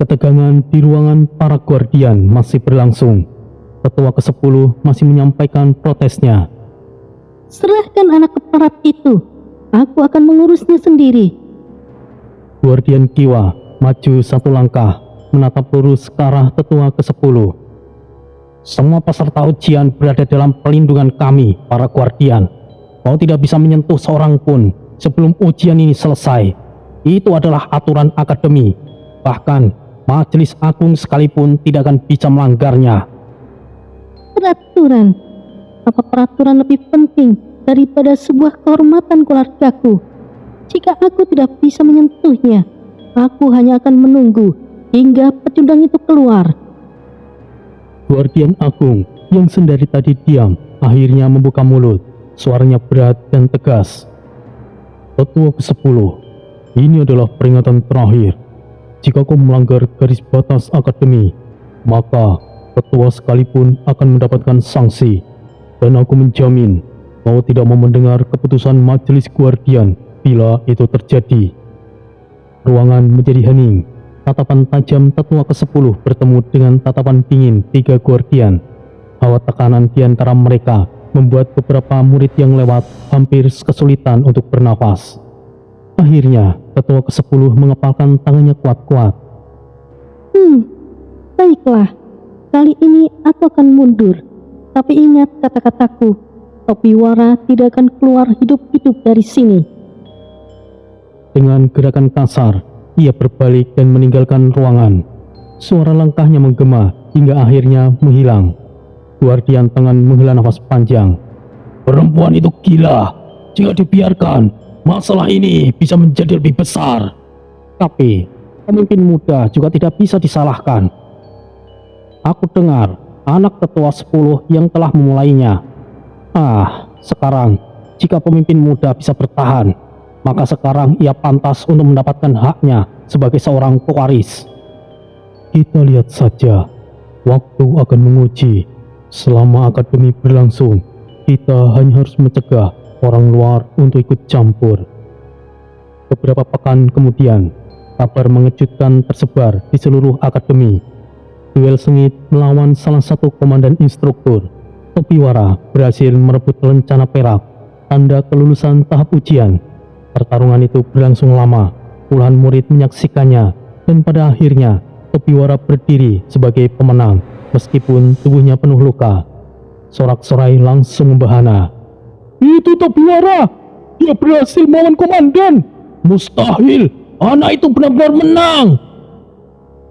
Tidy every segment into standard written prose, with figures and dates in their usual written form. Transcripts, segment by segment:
Ketegangan di ruangan para guardian masih berlangsung. Tetua ke-10 masih menyampaikan protesnya. Serahkan anak keparat itu. Aku akan mengurusnya sendiri. Guardian Kiwa maju satu langkah, menatap lurus ke arah tetua ke-10. Semua peserta ujian berada dalam pelindungan kami, para guardian. Kau tidak bisa menyentuh seorang pun sebelum ujian ini selesai. Itu adalah aturan akademi. Bahkan Majelis Agung sekalipun tidak akan bisa melanggarnya. Peraturan? Apa peraturan lebih penting daripada sebuah kehormatan keluargaku? Jika aku tidak bisa menyentuhnya, aku hanya akan menunggu hingga pecundang itu keluar. Guardian Agung yang sendari tadi diam akhirnya membuka mulut. Suaranya berat dan tegas. Tetua ke-10, ini adalah peringatan terakhir. Jika kau melanggar garis batas akademi, maka tetua sekalipun akan mendapatkan sanksi. Dan aku menjamin kau tidak mau mendengar keputusan majelis guardian bila itu terjadi. Ruangan menjadi hening. Tatapan tajam tetua ke-10 bertemu dengan tatapan dingin 3 guardian. Hawa tekanan di antara mereka membuat beberapa murid yang lewat hampir kesulitan untuk bernafas. Akhirnya, tetua ke-10 mengepalkan tangannya kuat-kuat. Baiklah. Kali ini aku akan mundur. Tapi ingat kata-kataku, Topiwara tidak akan keluar hidup-hidup dari sini. Dengan gerakan kasar, ia berbalik dan meninggalkan ruangan. Suara langkahnya menggema hingga akhirnya menghilang. Guardian tangan menghela nafas panjang. Perempuan itu gila. Jika dibiarkan, masalah ini bisa menjadi lebih besar. Tapi, pemimpin muda juga tidak bisa disalahkan. Aku dengar anak tetua 10 yang telah memulainya. Sekarang, jika pemimpin muda bisa bertahan, maka sekarang ia pantas untuk mendapatkan haknya sebagai seorang pewaris. Kita lihat saja, waktu akan menguji. Selama akademi berlangsung, kita hanya harus mencegah orang luar untuk ikut campur. Beberapa pekan kemudian, kabar mengejutkan tersebar di seluruh akademi. Duel sengit melawan salah satu komandan instruktur. Topiwara berhasil merebut lencana perak, tanda kelulusan tahap ujian. Pertarungan itu berlangsung lama, puluhan murid menyaksikannya, dan pada akhirnya Topiwara berdiri sebagai pemenang meskipun tubuhnya penuh luka. Sorak-sorai langsung membahana. Itu Topiwara! Dia berhasil melawan komandan! Mustahil! Anak itu benar-benar menang!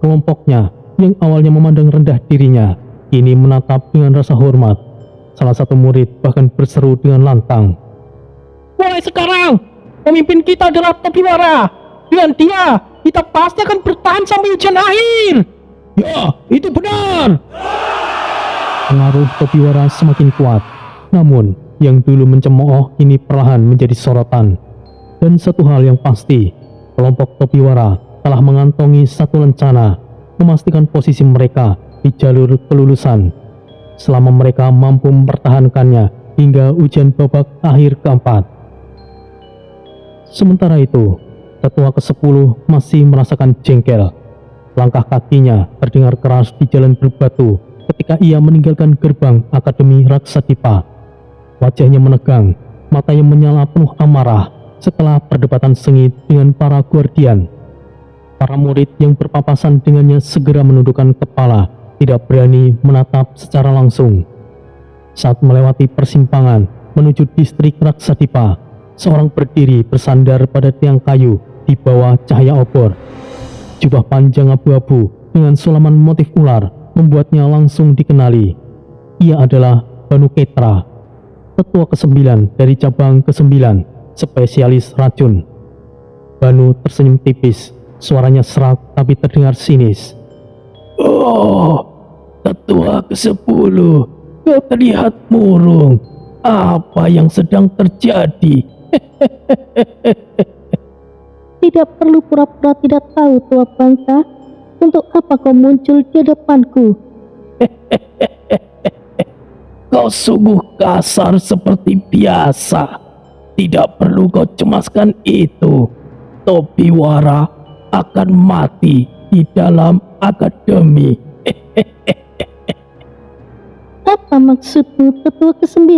Kelompoknya yang awalnya memandang rendah dirinya, kini menatap dengan rasa hormat. Salah satu murid bahkan berseru dengan lantang. Mulai sekarang, pemimpin kita adalah Topiwara. Dengan dia, kita pasti akan bertahan sampai ujian akhir. Ya, itu benar. Pengaruh Topiwara semakin kuat. Namun, yang dulu mencemooh ini perlahan menjadi sorotan. Dan satu hal yang pasti, kelompok Topiwara telah mengantongi satu lencana, memastikan posisi mereka di jalur kelulusan. Selama mereka mampu mempertahankannya hingga ujian babak akhir keempat. Sementara itu, tetua ke-10 masih merasakan jengkel. Langkah kakinya terdengar keras di jalan berbatu ketika ia meninggalkan gerbang Akademi Raksadipa. Wajahnya menegang, matanya menyala penuh amarah setelah perdebatan sengit dengan para guardian. Para murid yang berpapasan dengannya segera menundukkan kepala, tidak berani menatap secara langsung. Saat melewati persimpangan menuju distrik Raksadipa, seorang berdiri bersandar pada tiang kayu di bawah cahaya obor. Jubah panjang abu-abu dengan sulaman motif ular membuatnya langsung dikenali. Ia adalah Banu Ketra, tetua ke-9 dari cabang ke-9, spesialis racun. Banu tersenyum tipis, suaranya serak tapi terdengar sinis. Oh, tetua ke-10, kau terlihat murung. Apa yang sedang terjadi? Tidak perlu pura-pura tidak tahu, Tua Bangka. Untuk apa kau muncul di depanku? Kau sungguh kasar seperti biasa. Tidak perlu kau cemaskan itu. Topiwara akan mati di dalam akademi. Apa maksudmu, Tetua ke-9?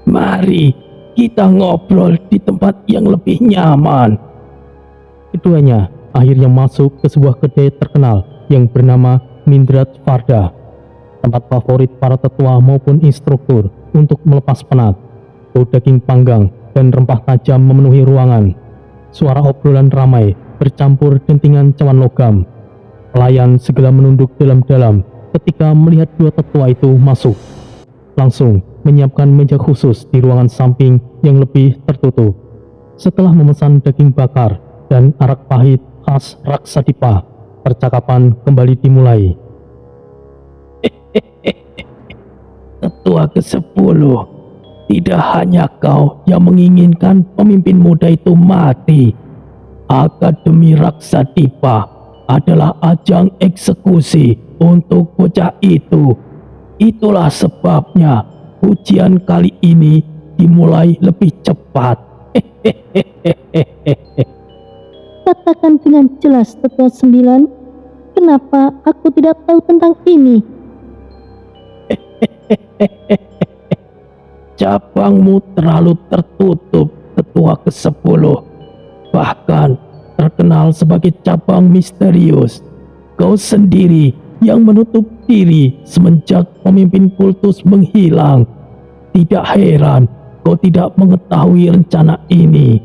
Mari kita ngobrol di tempat yang lebih nyaman. Keduanya akhirnya masuk ke sebuah kedai terkenal yang bernama Mindrat Farda, tempat favorit para tetua maupun instruktur untuk melepas penat. Bau daging panggang dan rempah tajam memenuhi ruangan. Suara obrolan ramai bercampur dentingan cawan logam. Pelayan segera menunduk dalam-dalam ketika melihat dua tetua itu masuk. Langsung menyiapkan meja khusus di ruangan samping yang lebih tertutup. Setelah memesan daging bakar dan arak pahit khas Raksadipa, percakapan kembali dimulai. Tetua ke-10, tidak hanya kau yang menginginkan pemimpin muda itu mati. Akademi Raksadipa adalah ajang eksekusi untuk bocah itu. Itulah sebabnya ujian kali ini dimulai lebih cepat. Katakan dengan jelas, Tetua 9, kenapa aku tidak tahu tentang ini? Cabangmu terlalu tertutup, Tetua ke-10. Bahkan terkenal sebagai cabang misterius. Kau sendiri yang menutup diri semenjak pemimpin kultus menghilang. Tidak heran kau tidak mengetahui rencana ini.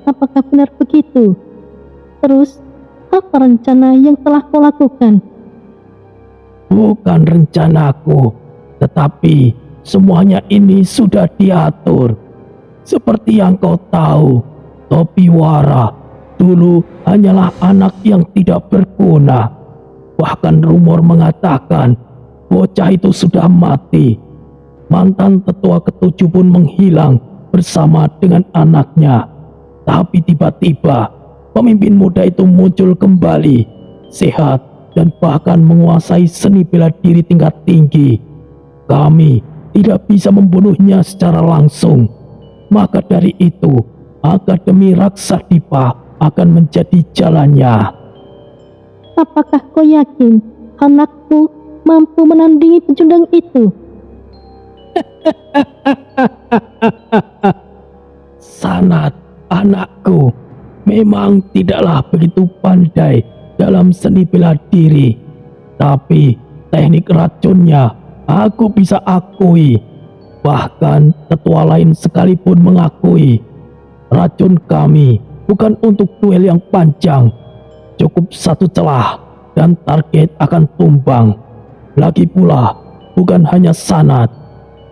Apakah benar begitu? Terus, apa rencana yang telah kau lakukan? Bukan rencanaku, tetapi semuanya ini sudah diatur. Seperti yang kau tahu, Topiwara dulu hanyalah anak yang tidak berguna. Bahkan rumor mengatakan bocah itu sudah mati. Mantan tetua ke-7 pun menghilang bersama dengan anaknya. Tapi tiba-tiba pemimpin muda itu muncul kembali, sehat dan bahkan menguasai seni bela diri tingkat tinggi. Kami tidak bisa membunuhnya secara langsung. Maka dari itu, Akademi Raksadipa akan menjadi jalannya. Apakah kau yakin anakku mampu menandingi pecundang itu? Sanat, anakku, memang tidaklah begitu pandai dalam seni bela diri. Tapi teknik racunnya aku bisa akui. Bahkan tetua lain sekalipun mengakui. Racun kami bukan untuk duel yang panjang. Cukup satu celah dan target akan tumbang. Lagi pula, bukan hanya Sanat.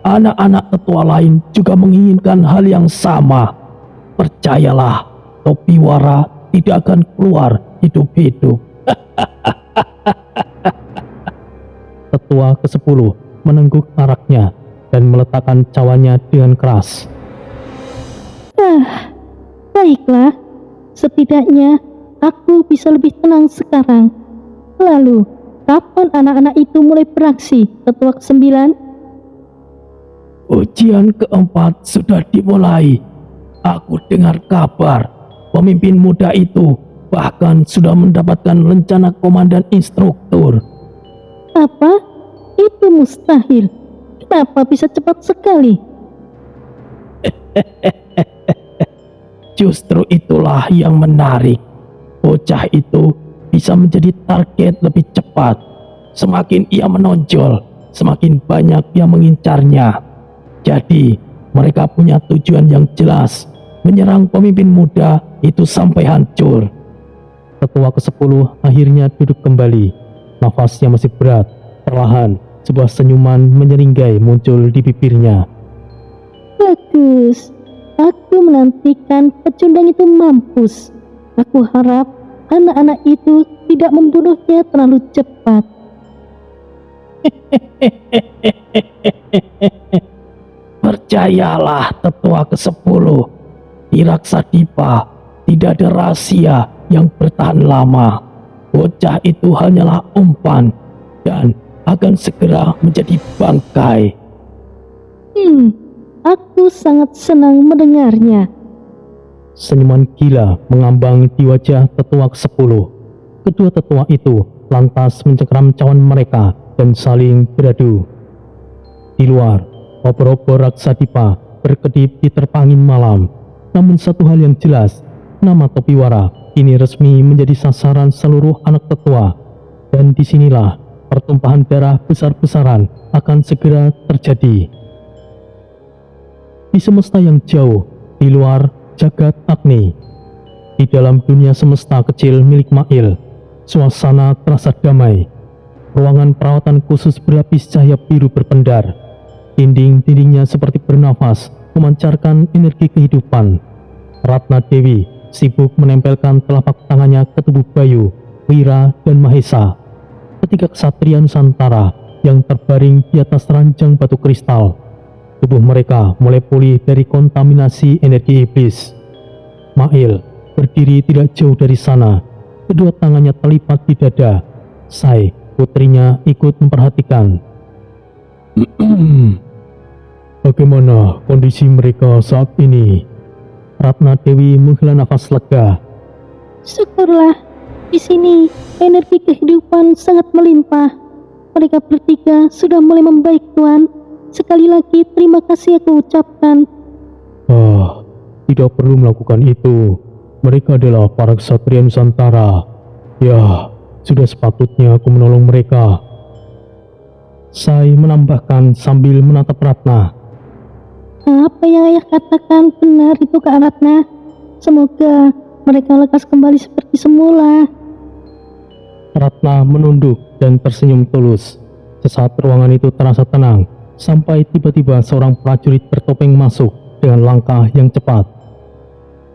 Anak-anak tetua lain juga menginginkan hal yang sama. Percayalah, Topiwara tidak akan keluar hidup-hidup. Tetua ke-10 menengguk araknya dan meletakkan cawannya dengan keras. Baiklah. Setidaknya aku bisa lebih tenang sekarang. Lalu, kapan anak-anak itu mulai beraksi, Tetua ke-9? Ujian keempat sudah dimulai. Aku dengar kabar pemimpin muda itu bahkan sudah mendapatkan rencana komandan instruktur. Apa? Itu mustahil. Kenapa bisa cepat sekali? Justru itulah yang menarik. Bocah itu bisa menjadi target lebih cepat. Semakin ia menonjol, semakin banyak yang mengincarnya. Jadi, mereka punya tujuan yang jelas, menyerang pemimpin muda itu sampai hancur. Tetua ke-10 akhirnya duduk kembali. Nafasnya masih berat. Perlahan, sebuah senyuman menyeringai muncul di bibirnya. Bagus. Aku menantikan pecundang itu mampus. Aku harap anak-anak itu tidak membunuhnya terlalu cepat. Percayalah, Tetua ke-10, di Raksadipa tidak ada rahasia yang bertahan lama. Bocah itu hanyalah umpan dan akan segera menjadi bangkai. Aku sangat senang mendengarnya. Senyuman gila mengambang di wajah tetua ke-10. Kedua tetua itu lantas mencengkeram cawan mereka dan saling beradu. Di luar, obor-obor Raksadipa berkedip di terpangin malam. Namun satu hal yang jelas, nama Topiwara kini resmi menjadi sasaran seluruh anak tetua. Dan disinilah pertumpahan darah besar-besaran akan segera terjadi. Di semesta yang jauh, di luar jagat Agni, di dalam dunia semesta kecil milik Mail, suasana terasa damai. Ruangan perawatan khusus berlapis cahaya biru berpendar. Dinding-dindingnya seperti bernafas, memancarkan energi kehidupan. Ratna Dewi sibuk menempelkan telapak tangannya ke tubuh Bayu, Wira, dan Mahesa. Ketiga ksatria Nusantara yang terbaring di atas ranjang batu kristal. Tubuh mereka mulai pulih dari kontaminasi energi iblis. Mail berdiri tidak jauh dari sana. Kedua tangannya terlipat di dada. Sai, putrinya, ikut memperhatikan. Bagaimana kondisi mereka saat ini? Ratna Dewi menghela nafas lega. Syukurlah, di sini energi kehidupan sangat melimpah. Mereka bertiga sudah mulai membaik, Tuan. Sekali lagi terima kasih aku ucapkan. Tidak perlu melakukan itu. Mereka adalah para ksatria Nusantara. Ya, sudah sepatutnya aku menolong mereka. Sai menambahkan sambil menatap Ratna. Apa yang ayah katakan benar itu, Kak Ratna. Semoga mereka lekas kembali seperti semula. Ratna menunduk dan tersenyum tulus. Sesaat ruangan itu terasa tenang, sampai tiba-tiba seorang prajurit bertopeng masuk dengan langkah yang cepat.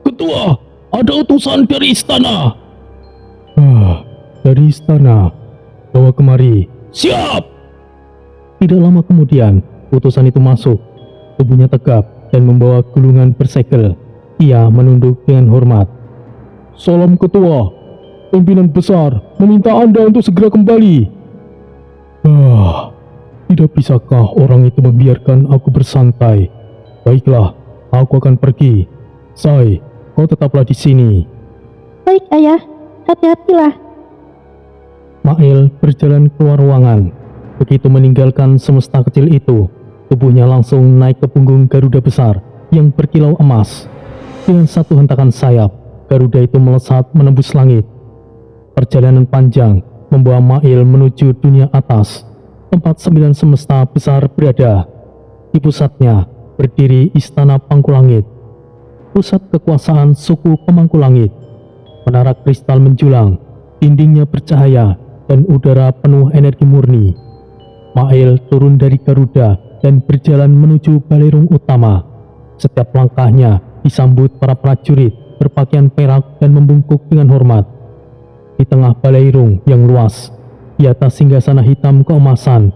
Ketua, ada utusan dari istana. Dari istana. Bawa kemari. Siap! Tidak lama kemudian, utusan itu masuk. Tubuhnya tegap dan membawa gulungan bersegel. Ia menunduk dengan hormat. Salam ketua, pimpinan besar meminta Anda untuk segera kembali. Tidak bisakah orang itu membiarkan aku bersantai? Baiklah, aku akan pergi. Sai, kau tetaplah di sini. Baik ayah, hati-hatilah. Mail berjalan keluar ruangan. Begitu meninggalkan semesta kecil itu, tubuhnya langsung naik ke punggung Garuda besar yang berkilau emas. Dengan satu hentakan sayap, Garuda itu melesat menembus langit. Perjalanan panjang membawa Mail menuju dunia atas, tempat 9 semesta besar berada. Di pusatnya berdiri Istana Pangkulangit, pusat kekuasaan suku Pemangkulangit. Menara kristal menjulang, dindingnya bercahaya, dan udara penuh energi murni. Mail turun dari Garuda dan berjalan menuju balerung utama. Setiap langkahnya disambut para prajurit berpakaian perak dan membungkuk dengan hormat. Di tengah balerung yang luas, di atas singgasana hitam keemasan,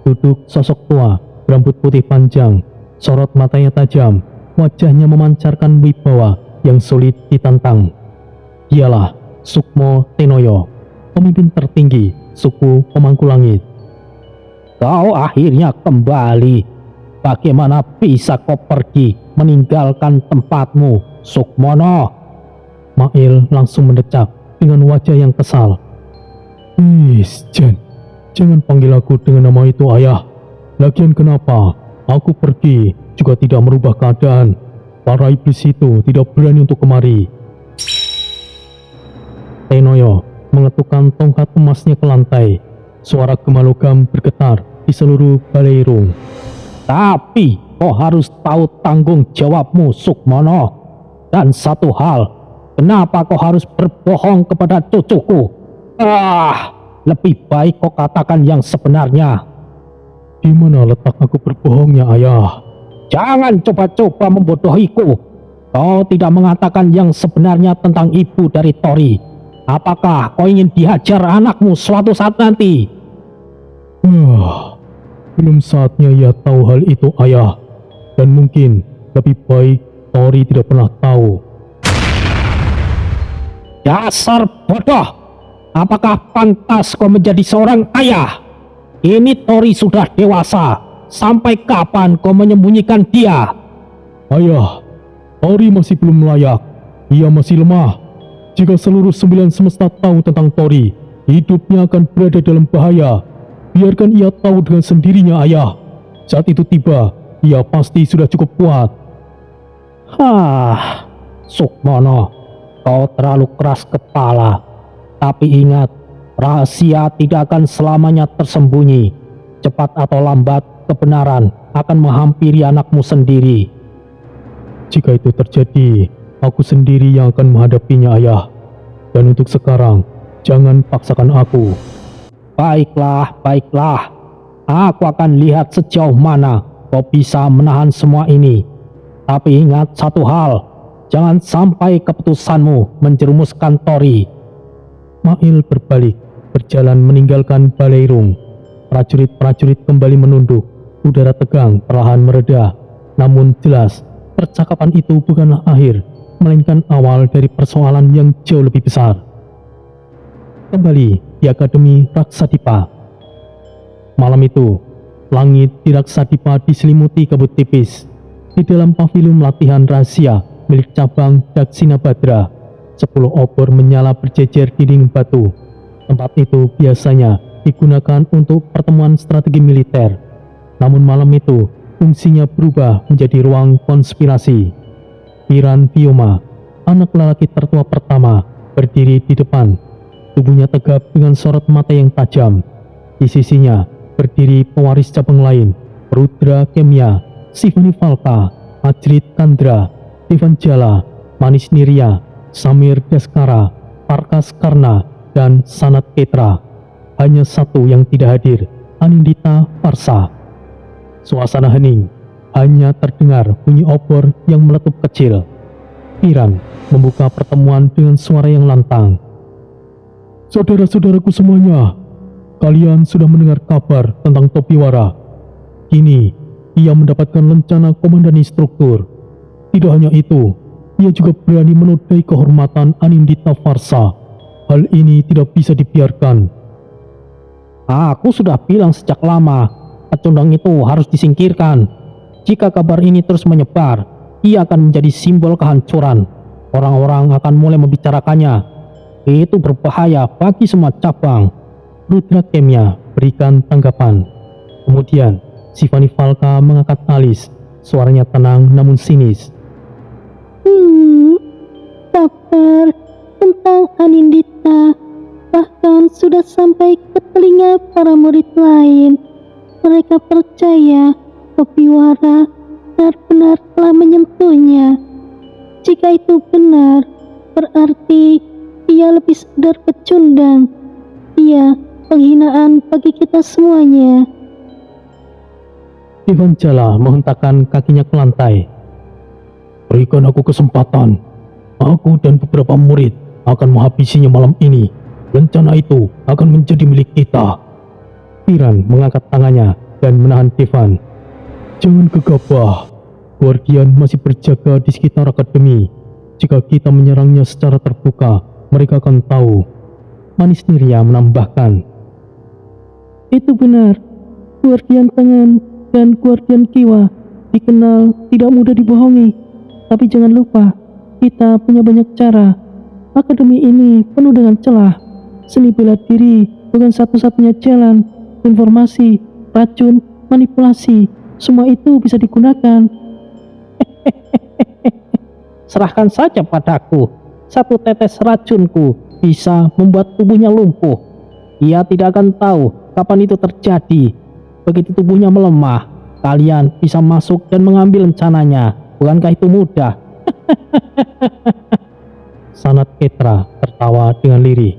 duduk sosok tua berambut putih panjang, sorot matanya tajam, wajahnya memancarkan wibawa yang sulit ditantang. Dialah Sukmo Tenoyo, pemimpin tertinggi suku Pemangkulangit. Kau akhirnya kembali. Bagaimana bisa kau pergi meninggalkan tempatmu, Sukmono? Mail langsung mendecap dengan wajah yang kesal. Jangan panggil aku dengan nama itu, ayah. Lagian kenapa? Aku pergi juga tidak merubah keadaan. Para iblis itu tidak berani untuk kemari. Tenoyo mengetukkan tongkat emasnya ke lantai. Suara gema logam bergetar di seluruh balerung. Tapi kau harus tahu tanggung jawabmu, Sukmono. Dan satu hal, kenapa kau harus berbohong kepada cucuku? Lebih baik kau katakan yang sebenarnya. Di mana letak aku berbohongnya, ayah? Jangan coba-coba membodohiku. Kau tidak mengatakan yang sebenarnya tentang ibu dari Tori. Apakah kau ingin dihajar anakmu suatu saat nanti? Belum saatnya ia tahu hal itu, ayah. Dan mungkin lebih baik Tori tidak pernah tahu. Dasar bodoh! Apakah pantas kau menjadi seorang ayah? Ini Tori sudah dewasa. sampai kapan kau menyembunyikan dia? Ayah, Tori masih belum layak. Ia masih lemah. Jika seluruh 9 semesta tahu tentang Tori, hidupnya akan berada dalam bahaya. Biarkan ia tahu dengan sendirinya, ayah. Saat itu tiba, ia pasti sudah cukup kuat. Sukmono, kau terlalu keras kepala. Tapi ingat, rahasia tidak akan selamanya tersembunyi. Cepat atau lambat, kebenaran akan menghampiri anakmu sendiri. Jika itu terjadi, aku sendiri yang akan menghadapinya, ayah. Dan untuk sekarang, jangan paksakan aku. Baiklah, baiklah. Aku akan lihat sejauh mana kau bisa menahan semua ini. Tapi ingat satu hal, jangan sampai keputusanmu menjerumuskan Tori. Mail berbalik, berjalan meninggalkan Baleirung. Prajurit-prajurit kembali menunduk. Udara tegang perlahan mereda. Namun jelas, percakapan itu bukanlah akhir, melainkan awal dari persoalan yang jauh lebih besar. Kembali di Akademi Raksadipa. Malam itu, langit di Raksadipa diselimuti kabut tipis. Di dalam pavilion latihan rahasia milik cabang Daksina Badra, 10 obor menyala berjejer di dinding batu. Tempat itu biasanya digunakan untuk pertemuan strategi militer. Namun malam itu, fungsinya berubah menjadi ruang konspirasi. Piran Bioma, anak lelaki tertua pertama, berdiri di depan. Tubuhnya tegap dengan sorot mata yang tajam. Di sisinya berdiri pewaris cabang lain, Rudra Kemia, Sivani Falka, Ajrit Kandra, Devan Jala, Manis Niria, Samir Daskara, Parkas Karna, dan Sanat Ketra. Hanya satu yang tidak hadir, Anindita Farsa. Suasana hening, hanya terdengar bunyi obor yang meletup kecil. Piran membuka pertemuan dengan suara yang lantang. Saudara-saudaraku semuanya, kalian sudah mendengar kabar tentang Topiwara. Kini, ia mendapatkan lencana komandan instruktur. Tidak hanya itu, ia juga berani menodai kehormatan Anindita Farsa. Hal ini tidak bisa dibiarkan. Aku sudah bilang sejak lama, pecundang itu harus disingkirkan. Jika kabar ini terus menyebar, ia akan menjadi simbol kehancuran. Orang-orang akan mulai membicarakannya. Itu berbahaya bagi semua cabang. Rudra Kemia berikan tanggapan. Kemudian, Sivani Falka mengangkat alis. Suaranya tenang namun sinis. Kabar tentang Anindita bahkan sudah sampai ke telinga para murid lain. Mereka percaya Topiwara benar-benar telah menyentuhnya. Jika itu benar, berarti dia lebih sadar pecundang. Dia penghinaan bagi kita semuanya. Devan Jala menghentakkan kakinya ke lantai. Berikan aku kesempatan. Aku dan beberapa murid akan menghabisinya malam ini. Rencana itu akan menjadi milik kita. Piran mengangkat tangannya dan menahan Devan. Jangan gegabah. Guardian masih berjaga di sekitar akademi. Jika kita menyerangnya secara terbuka, mereka akan tahu. Manis Niria menambahkan. Itu benar. Guardian Tangan dan Guardian Kiwa dikenal tidak mudah dibohongi. Tapi jangan lupa, kita punya banyak cara. Akademi ini penuh dengan celah. Seni bela diri bukan satu-satunya jalan. Informasi, racun, manipulasi, semua itu bisa digunakan. Serahkan saja padaku. Satu tetes racunku bisa membuat tubuhnya lumpuh. Ia tidak akan tahu kapan itu terjadi. Begitu tubuhnya melemah, kalian bisa masuk dan mengambil rencananya. Bukankah itu mudah? Sanat Ketra tertawa dengan lirih.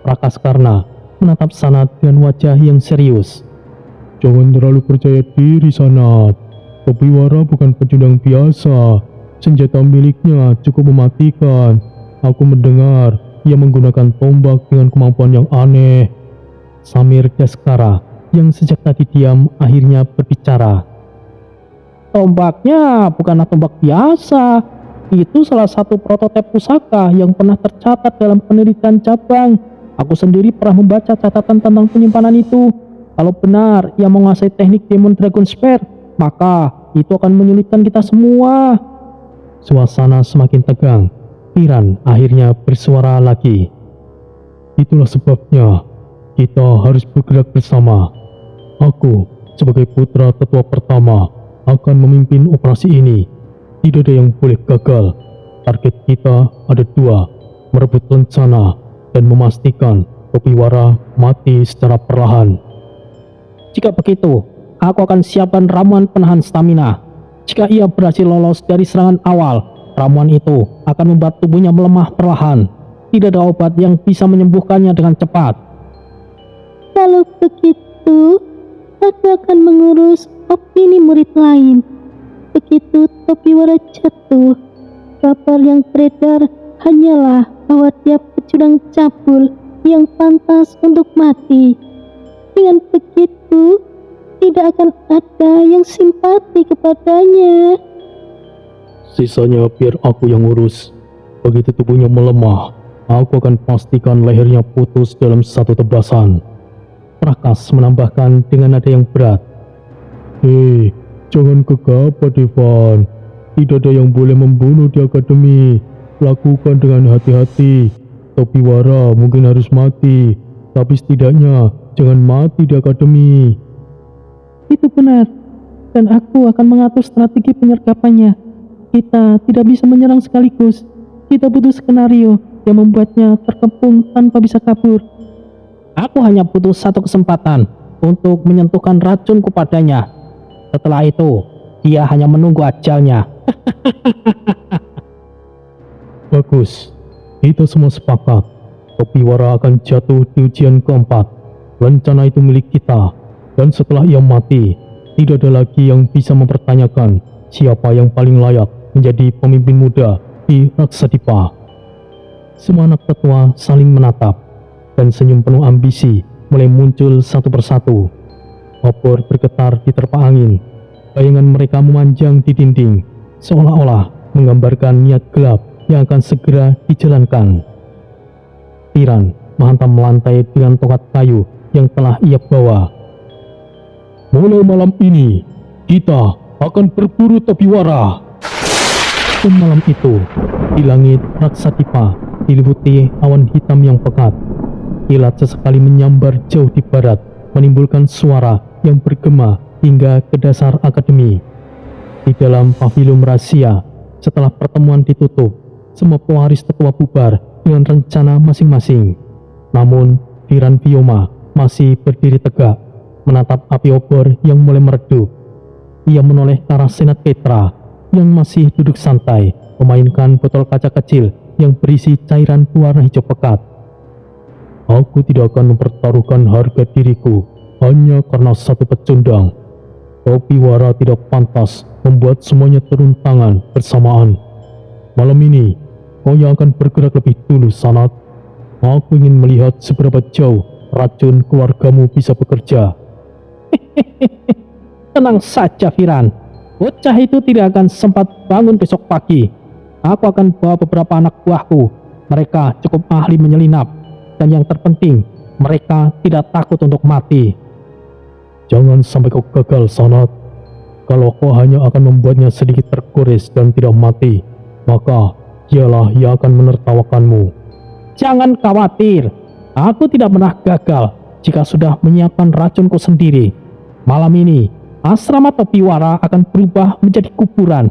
Prakaskarna menatap Sanat dengan wajah yang serius. Jangan terlalu percaya diri, Sanat. Topiwara bukan pecundang biasa. Senjata miliknya cukup mematikan. Aku mendengar ia menggunakan tombak dengan kemampuan yang aneh. Samir Daskara yang sejak tadi diam akhirnya berbicara. Tombaknya bukanlah tombak biasa. Itu salah satu prototip pusaka yang pernah tercatat dalam penelitian cabang. Aku sendiri pernah membaca catatan tentang penyimpanan itu. Kalau benar ia menguasai teknik Demon Dragon Spear, maka itu akan menyulitkan kita semua. Suasana semakin tegang. Piran akhirnya bersuara lagi. Itulah sebabnya kita harus bergerak bersama. Aku sebagai putra tetua pertama akan memimpin operasi ini. Tidak ada yang boleh gagal. Target kita ada dua, merebut lencana dan memastikan Topiwara mati secara perlahan. Jika begitu, aku akan siapkan ramuan penahan stamina. Jika ia berhasil lolos dari serangan awal, ramuan itu akan membuat tubuhnya melemah perlahan. Tidak ada obat yang bisa menyembuhkannya dengan cepat. Kalau begitu, aku akan mengurus opini murid lain. Begitu Topiwara jatuh, kabar yang beredar hanyalah bahwa dia pecundang cabul yang pantas untuk mati. Dengan begitu, tidak akan ada yang simpati kepadanya. Sisanya biar aku yang urus. Begitu tubuhnya melemah, aku akan pastikan lehernya putus dalam satu tebasan. Prakas menambahkan dengan nada yang berat. Hei, jangan gegabah Devan. Tidak ada yang boleh membunuh di akademi. Lakukan dengan hati-hati. Topiwara mungkin harus mati, tapi setidaknya jangan mati di akademi. Itu benar, dan aku akan mengatur strategi penyergapannya. Kita tidak bisa menyerang sekaligus. Kita butuh skenario yang membuatnya terkepung tanpa bisa kabur. Aku hanya butuh satu kesempatan untuk menyentuhkan racunku padanya. Setelah itu, dia hanya menunggu ajalnya. Bagus, kita semua sepakat. Topiwara akan jatuh di ujian keempat. Rencana itu milik kita, dan setelah ia mati, tidak ada lagi yang bisa mempertanyakan siapa yang paling layak menjadi pemimpin muda di Raksadipa. Semua anak tetua saling menatap, dan senyum penuh ambisi mulai muncul satu persatu. Obor bergetar di terpa angin. Bayangan mereka memanjang di dinding, seolah-olah menggambarkan niat gelap yang akan segera dijalankan. Piran menghantam lantai dengan tongkat kayu yang telah ia bawa. Mulai malam ini, kita akan berburu Topiwara. Dan malam itu, di langit Raksadipa diliputi awan hitam yang pekat. Kilat sesekali menyambar jauh di barat, menimbulkan suara yang bergema hingga ke dasar akademi. Di dalam pavilion rahasia, setelah pertemuan ditutup, semua pewaris tetua bubar dengan rencana masing-masing. Namun, Piran Vyoma masih berdiri tegak, menatap api obor yang mulai meredup. Ia menoleh ke arah Senat Petra yang masih duduk santai, memainkan botol kaca kecil yang berisi cairan berwarna hijau pekat. Aku tidak akan mempertaruhkan harga diriku hanya karena satu pecundang. Topiwara tidak pantas membuat semuanya turun tangan bersamaan. Malam ini, kau yang akan bergerak lebih dulu, Sanat. Aku ingin melihat seberapa jauh racun keluargamu bisa bekerja. Tenang saja, Piran. Bocah itu tidak akan sempat bangun besok pagi. Aku akan bawa beberapa anak buahku. Mereka cukup ahli menyelinap. Dan yang terpenting, mereka tidak takut untuk mati. Jangan sampai kau gagal, Sanat. Kalau kau hanya akan membuatnya sedikit tergores dan tidak mati, maka dialah yang akan menertawakanmu. Jangan khawatir, aku tidak pernah gagal jika sudah menyiapkan racunku sendiri. Malam ini, asrama Topiwara akan berubah menjadi kuburan.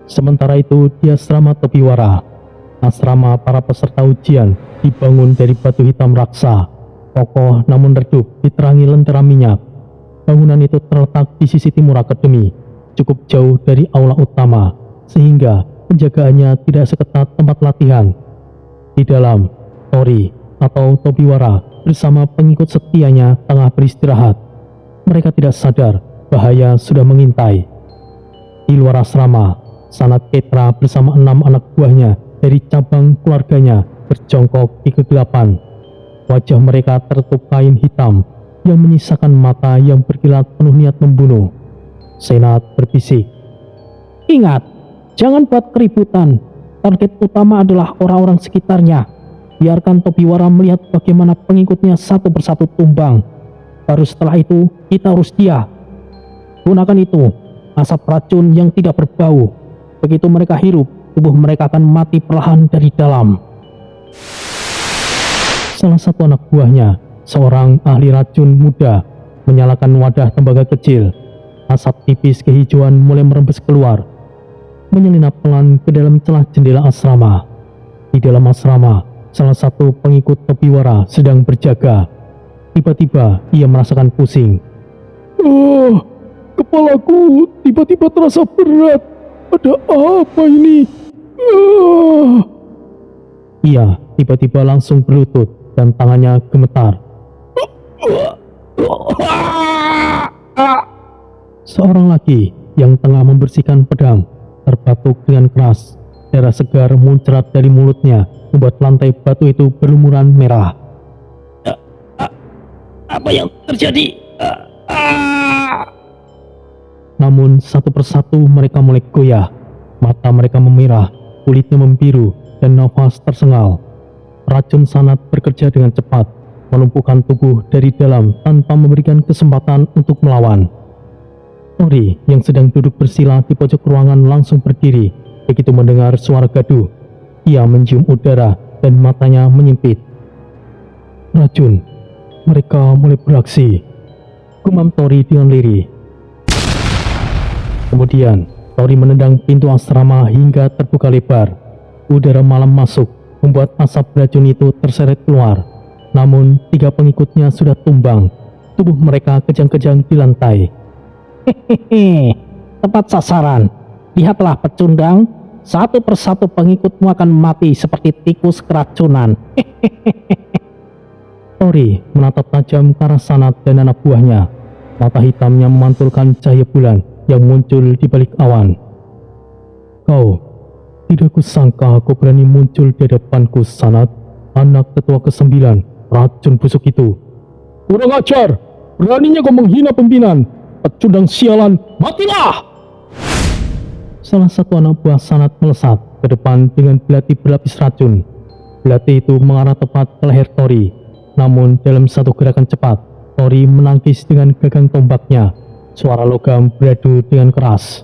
Sementara itu di asrama Topiwara, asrama para peserta ujian dibangun dari batu hitam raksa, kokoh namun redup diterangi lentera minyak. Bangunan itu terletak di sisi timur akademi, cukup jauh dari aula utama, sehingga penjagaannya tidak seketat tempat latihan. Di dalam, Tori atau Topiwara bersama pengikut setianya tengah beristirahat. Mereka tidak sadar bahaya sudah mengintai. Di luar asrama, Sanat Petra bersama 6 anak buahnya dari cabang keluarganya berjongkok di kegelapan. Wajah mereka tertutup kain hitam yang menyisakan mata yang berkilat penuh niat membunuh. Senat berbisik, "Ingat, jangan buat keributan. Target utama adalah orang-orang sekitarnya. biarkan Tobiwara melihat bagaimana pengikutnya satu persatu tumbang. Baru setelah itu kita urus dia. Gunakan itu, asap racun yang tidak berbau. Begitu mereka hirup, tubuh mereka akan mati perlahan dari dalam. Salah satu anak buahnya, seorang ahli racun muda, menyalakan wadah tembaga kecil. Asap tipis kehijauan mulai merembes keluar, menyelinap pelan ke dalam celah jendela asrama. Di dalam asrama, salah satu pengikut Tobiwara sedang berjaga. Tiba-tiba ia merasakan pusing. Oh, kepalaku tiba-tiba terasa berat. Ada apa ini? Ia tiba-tiba langsung berlutut dan tangannya gemetar. Seorang lagi yang tengah membersihkan pedang terbatuk dengan keras. Darah segar muncrat dari mulutnya, membuat lantai batu itu berlumuran merah. Apa yang terjadi? Namun satu persatu mereka mulai goyah. Mata mereka memerah, kulitnya membiru, dan nafas tersengal. Racun sanat bekerja dengan cepat, melumpuhkan tubuh dari dalam tanpa memberikan kesempatan untuk melawan. Tori yang sedang duduk bersila di pojok ruangan langsung berdiri begitu mendengar suara gaduh. Ia mencium udara dan matanya menyipit. Racun, mereka mulai beraksi, gumam Tori dengan lirih. Kemudian Tori menendang pintu asrama hingga terbuka lebar. Udara malam masuk, membuat asap racun itu terseret keluar. Namun 3 pengikutnya sudah tumbang. Tubuh mereka kejang-kejang di lantai. Hehehe, tepat sasaran. Lihatlah pecundang, satu persatu pengikutmu akan mati seperti tikus keracunan. Tori menatap tajam ke arah Sanat dan anak buahnya. Mata hitamnya memantulkan cahaya bulan yang muncul di balik awan. Kau, tidak kusangka kau berani muncul di hadapanku, Sanat, anak tetua ke-9, racun busuk itu. Kurang ajar, beraninya kau menghina pimpinan, pecundang sialan, matilah! Salah satu anak buah Sanat melesat ke depan dengan belati berlapis racun. Belati itu mengarah tepat ke leher Tori. Namun dalam satu gerakan cepat, Tori menangkis dengan gagang tombaknya. Suara logam beradu dengan keras.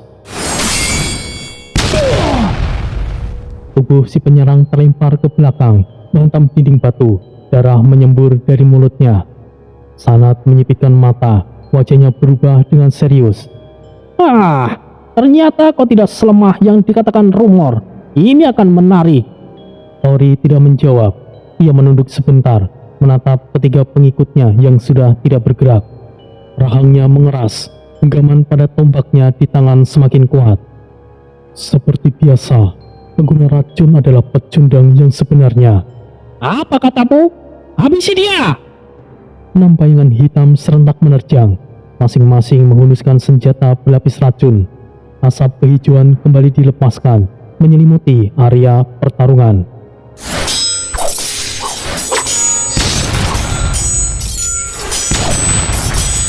Tubuh si penyerang terlempar ke belakang, menghantam dinding batu. Darah menyembur dari mulutnya. Sanat menyipitkan mata, wajahnya berubah dengan serius. Ternyata kau tidak selemah yang dikatakan rumor. Ini akan menarik. Tori tidak menjawab. Ia menunduk sebentar, menatap ketiga pengikutnya yang sudah tidak bergerak. Rahangnya mengeras, genggaman pada tombaknya di tangan semakin kuat. Seperti biasa, pengguna racun adalah pecundang yang sebenarnya. Apa katamu? Habisi dia! 6 bayangan hitam serentak menerjang, masing-masing menghunuskan senjata berlapis racun. Asap kehijauan kembali dilepaskan, menyelimuti area pertarungan.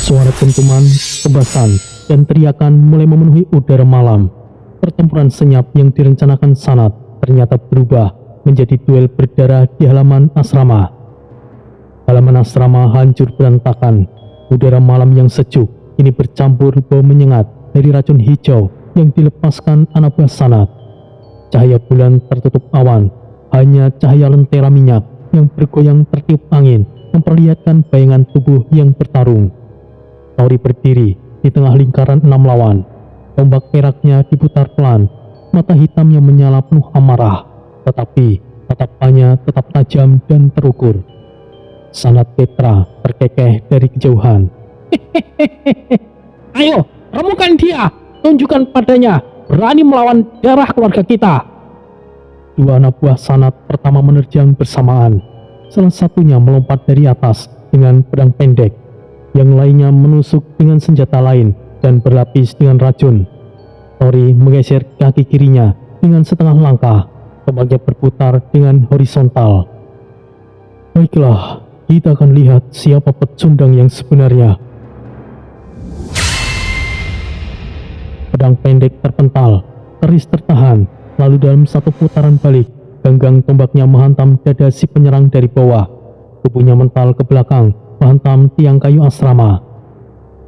Suara dentuman, tebasan, dan teriakan mulai memenuhi udara malam. Pertempuran senyap yang direncanakan Sanat ternyata berubah menjadi duel berdarah di halaman asrama. Halaman asrama hancur berantakan. Udara malam yang sejuk ini bercampur bau menyengat dari racun hijau yang dilepaskan anak buah Sanat. Cahaya bulan tertutup awan, hanya cahaya lentera minyak yang bergoyang tertiup angin memperlihatkan bayangan tubuh yang bertarung. Tori berdiri di tengah lingkaran 6 lawan. Tombak peraknya diputar pelan, mata hitamnya menyala penuh amarah, tetapi tatapannya tetap tajam dan terukur. Sanat Petra terkekeh dari kejauhan. Ayo, remukan dia! Tunjukkan padanya, berani melawan darah keluarga kita. 2 anak buah Sanat pertama menerjang bersamaan. Salah satunya melompat dari atas dengan pedang pendek. Yang lainnya menusuk dengan senjata lain dan berlapis dengan racun. Tori menggeser kaki kirinya dengan setengah langkah, tombaknya berputar dengan horizontal. Baiklah, kita akan lihat siapa pecundang yang sebenarnya. Pedang pendek terpental, keris tertahan, lalu dalam satu putaran balik, ganggang tombaknya menghantam dada si penyerang dari bawah. Tubuhnya mental ke belakang, menghantam tiang kayu asrama.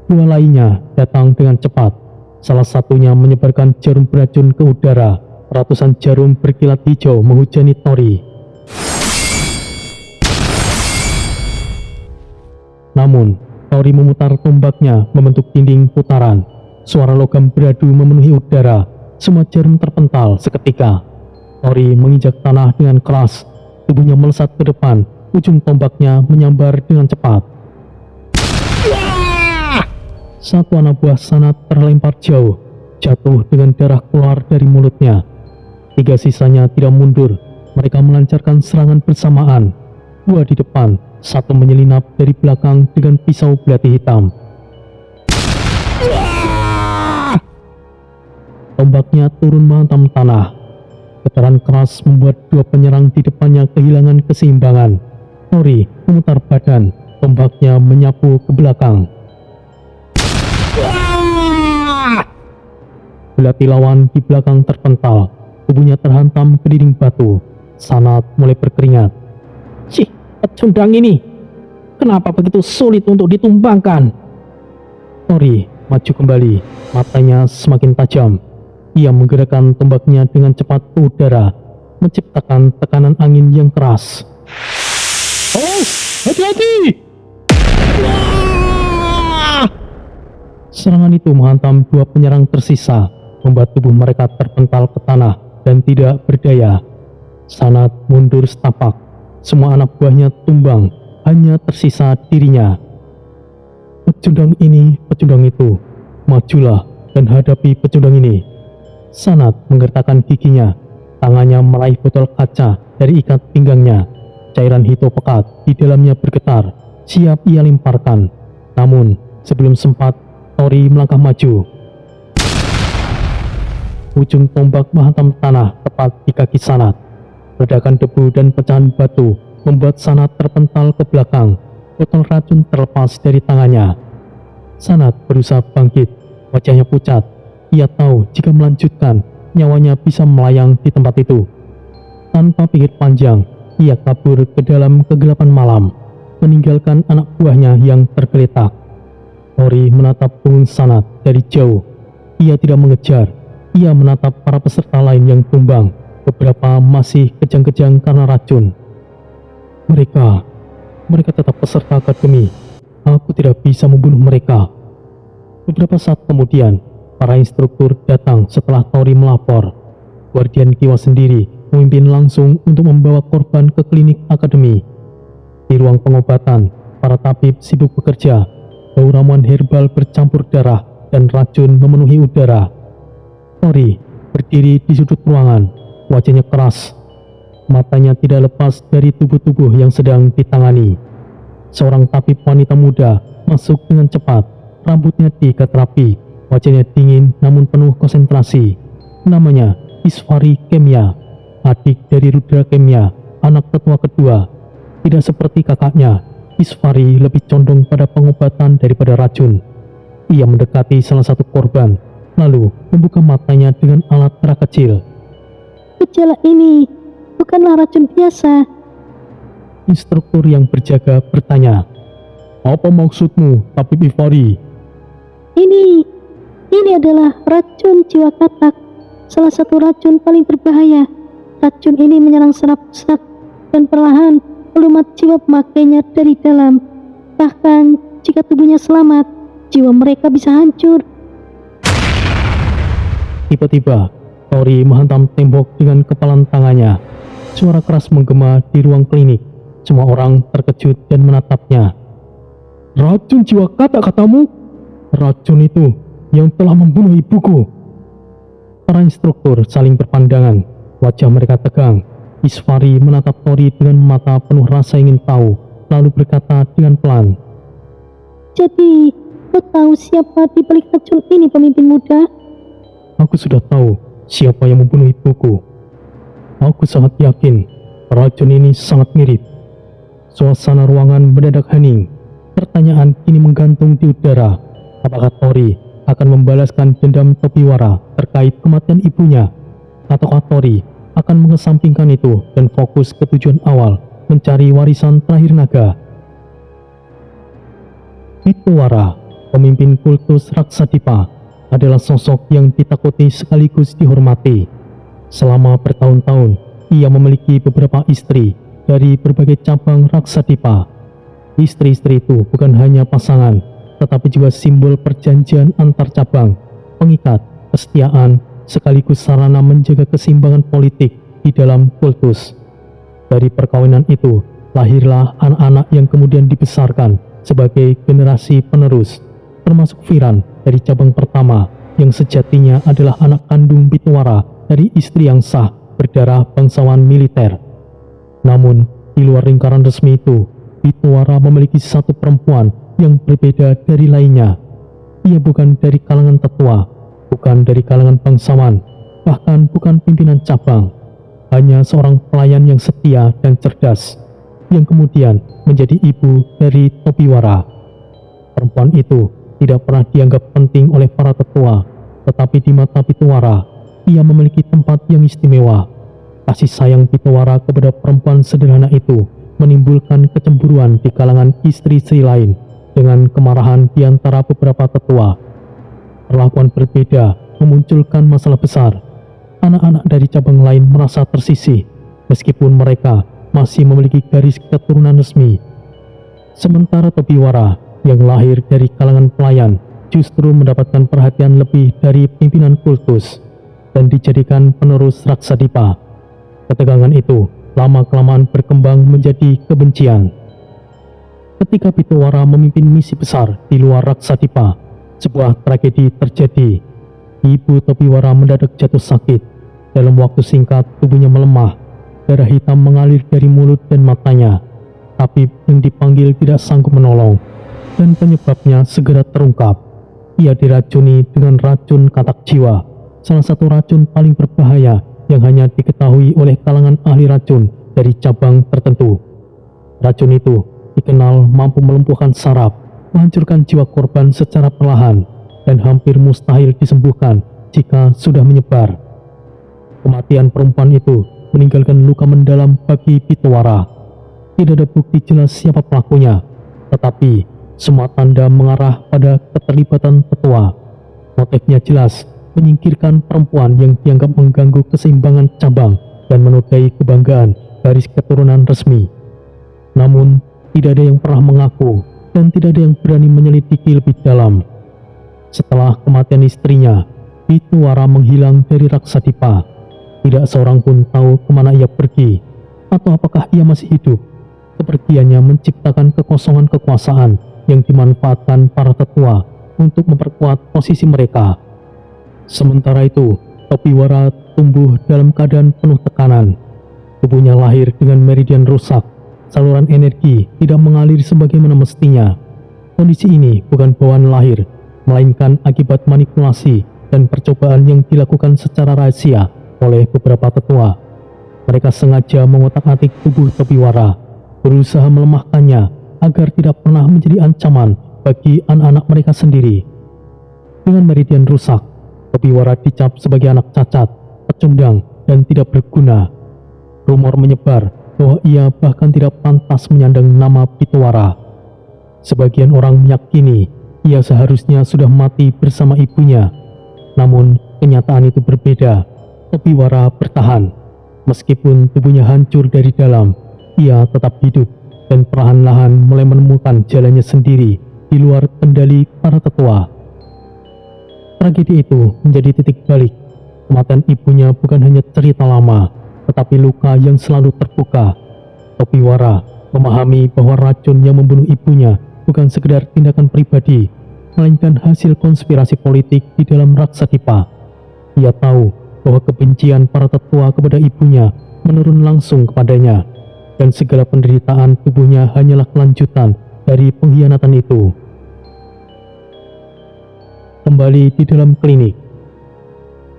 Dua lainnya datang dengan cepat. Salah satunya menyebarkan jarum beracun ke udara. Ratusan jarum berkilat hijau menghujani Tori. Namun, Tori memutar tombaknya membentuk dinding putaran. Suara logam beradu memenuhi udara. Semua jarum terpental seketika. Tori menginjak tanah dengan keras. Tubuhnya melesat ke depan. Ujung tombaknya menyambar dengan cepat. Satu anak buah Sanat terlempar jauh, jatuh dengan darah keluar dari mulutnya. Tiga sisanya tidak mundur. Mereka melancarkan serangan bersamaan. Dua di depan, satu menyelinap dari belakang dengan pisau belati hitam. Tombaknya turun menghantam tanah. Getaran keras membuat dua penyerang di depannya kehilangan keseimbangan. Tori memutar badan, tombaknya menyapu ke belakang. Belati lawan di belakang terpental, tubuhnya terhantam ke dinding batu. Sanat mulai berkeringat. Cih, pecundang ini, kenapa begitu sulit untuk ditumbangkan? Tori maju kembali, matanya semakin tajam. Ia menggerakkan tombaknya dengan cepat ke udara, menciptakan tekanan angin yang keras. Oh, hati-hati! Serangan itu menghantam dua penyerang tersisa, membuat tubuh mereka terpental ke tanah dan tidak berdaya. Sanat mundur setapak, semua anak buahnya tumbang, hanya tersisa dirinya. Pecundang ini, pecundang itu, majulah dan hadapi pecundang ini. Sanat menggertakkan giginya, tangannya meraih botol kaca dari ikat pinggangnya. Cairan hijau pekat di dalamnya bergetar, siap ia lemparkan. Namun, sebelum sempat, Tori melangkah maju. Ujung tombak menghantam tanah tepat di kaki Sanat. Ledakan debu dan pecahan batu membuat Sanat terpental ke belakang. Botol racun terlepas dari tangannya. Sanat berusaha bangkit, wajahnya pucat. Ia tahu jika melanjutkan, nyawanya bisa melayang di tempat itu. Tanpa pikir panjang, ia kabur ke dalam kegelapan malam, meninggalkan anak buahnya yang tergeletak. Tori menatap punggung Sanat dari jauh. Ia tidak mengejar, ia menatap para peserta lain yang tumbang. Beberapa masih kejang-kejang karena racun. Mereka tetap peserta akademi. Aku tidak bisa membunuh mereka. Beberapa saat kemudian, para instruktur datang setelah Tori melapor. Guardian Kiwa sendiri memimpin langsung untuk membawa korban ke klinik akademi. Di ruang pengobatan, para tabib sibuk bekerja. Bau ramuan herbal bercampur darah dan racun memenuhi udara. Tori berdiri di sudut ruangan, wajahnya keras. Matanya tidak lepas dari tubuh-tubuh yang sedang ditangani. Seorang tabib wanita muda masuk dengan cepat, rambutnya diikat rapi. Wajahnya dingin namun penuh konsentrasi. Namanya Iswari Kemya, adik dari Rudra Kemya, anak tetua kedua. Tidak seperti kakaknya, Iswari lebih condong pada pengobatan daripada racun. Ia mendekati salah satu korban, lalu membuka matanya dengan alat tera kecil. Gejala ini bukanlah racun biasa. Instruktur yang berjaga bertanya, "Apa maksudmu, Tabib Iswari?" Ini adalah racun jiwa katak, salah satu racun paling berbahaya. Racun ini menyerang serat pusat dan perlahan melumat jiwa pemakainya dari dalam. Bahkan jika tubuhnya selamat, jiwa mereka bisa hancur. Tiba-tiba, Tori menghantam tembok dengan kepalan tangannya. Suara keras menggema di ruang klinik. Semua orang terkejut dan menatapnya. "Racun jiwa katak katamu? Racun itu yang telah membunuh ibuku." Para instruktur saling berpandangan, wajah mereka tegang. Iswari menatap Tori dengan mata penuh rasa ingin tahu, lalu berkata dengan pelan, Jadi, kau tahu siapa di balik racun ini, pemimpin muda? "Aku sudah tahu siapa yang membunuh ibuku. Aku sangat yakin racun ini sangat mirip." Suasana ruangan mendadak hening. Pertanyaan kini menggantung di udara. Apakah Tori akan membalaskan dendam Tobiwara terkait kematian ibunya? Ataukah Tori akan akan mengesampingkan itu dan fokus ke tujuan awal, mencari warisan terakhir naga. Pitawara, pemimpin kultus Raksadipa, adalah sosok yang ditakuti sekaligus dihormati. Selama bertahun-tahun, ia memiliki beberapa istri dari berbagai cabang Raksadipa. Istri-istri itu bukan hanya pasangan, tetapi juga simbol perjanjian antar cabang, pengikat, kesetiaan, sekaligus sarana menjaga keseimbangan politik di dalam kultus. Dari perkawinan itu, lahirlah anak-anak yang kemudian dibesarkan sebagai generasi penerus, termasuk Viran dari cabang pertama yang sejatinya adalah anak kandung Pitawara dari istri yang sah berdarah bangsawan militer. Namun, di luar lingkaran resmi itu, Pitawara memiliki satu perempuan yang berbeda dari lainnya. Ia bukan dari kalangan tetua, bukan dari kalangan bangsawan, bahkan bukan pimpinan cabang. Hanya seorang pelayan yang setia dan cerdas, yang kemudian menjadi ibu dari Topiwara. Perempuan itu tidak pernah dianggap penting oleh para tetua, tetapi di mata Pitawara, ia memiliki tempat yang istimewa. Kasih sayang Pitawara kepada perempuan sederhana itu menimbulkan kecemburuan di kalangan istri-istri lain dengan kemarahan di antara beberapa tetua. Perlakuan berbeda memunculkan masalah besar. Anak-anak dari cabang lain merasa tersisih, meskipun mereka masih memiliki garis keturunan resmi. Sementara Topiwara yang lahir dari kalangan pelayan justru mendapatkan perhatian lebih dari pimpinan kultus dan dijadikan penerus Raksadipa. Ketegangan itu lama-kelamaan berkembang menjadi kebencian. Ketika Pitawara memimpin misi besar di luar Raksadipa, sebuah tragedi terjadi. Ibu Topiwara mendadak jatuh sakit. Dalam waktu singkat, tubuhnya melemah. Darah hitam mengalir dari mulut dan matanya. Tabib yang dipanggil tidak sanggup menolong, dan penyebabnya segera terungkap. Ia diracuni dengan racun katak jiwa, salah satu racun paling berbahaya yang hanya diketahui oleh kalangan ahli racun dari cabang tertentu. Racun itu dikenal mampu melumpuhkan saraf, menghancurkan jiwa korban secara perlahan, dan hampir mustahil disembuhkan jika sudah menyebar. Kematian perempuan itu meninggalkan luka mendalam bagi Pitawara. Tidak ada bukti jelas siapa pelakunya, tetapi semua tanda mengarah pada keterlibatan tetua. Motifnya jelas, menyingkirkan perempuan yang dianggap mengganggu keseimbangan cabang dan menodai kebanggaan garis keturunan resmi. Namun, tidak ada yang pernah mengaku dan tidak ada yang berani menyelidiki lebih dalam. Setelah kematian istrinya, Pitawara menghilang dari Raksadipa. Tidak seorang pun tahu kemana ia pergi, atau apakah ia masih hidup. Kepergiannya menciptakan kekosongan kekuasaan yang dimanfaatkan para tetua untuk memperkuat posisi mereka. Sementara itu, Topiwara tumbuh dalam keadaan penuh tekanan. Tubuhnya lahir dengan meridian rusak, saluran energi tidak mengalir sebagaimana mestinya. Kondisi ini bukan bawaan lahir, melainkan akibat manipulasi dan percobaan yang dilakukan secara rahasia oleh beberapa tetua. Mereka sengaja mengotak-atik tubuh Topiwara, berusaha melemahkannya agar tidak pernah menjadi ancaman bagi anak-anak mereka sendiri. Dengan meridian rusak, Topiwara dicap sebagai anak cacat, pecundang, dan tidak berguna. Rumor menyebar bahwa ia bahkan tidak pantas menyandang nama Pitawara. Sebagian orang meyakini ia seharusnya sudah mati bersama ibunya. Namun kenyataan itu berbeda. Topiwara bertahan. Meskipun tubuhnya hancur dari dalam, ia tetap hidup dan perlahan-lahan mulai menemukan jalannya sendiri di luar kendali para tetua. Tragedi itu menjadi titik balik. Kematian ibunya bukan hanya cerita lama, tetapi luka yang selalu terbuka. Topiwara memahami bahwa racun yang membunuh ibunya bukan sekedar tindakan pribadi, melainkan hasil konspirasi politik di dalam Raksadipa. Ia tahu bahwa kebencian para tetua kepada ibunya menurun langsung kepadanya, dan segala penderitaan tubuhnya hanyalah kelanjutan dari pengkhianatan itu. Kembali di dalam klinik,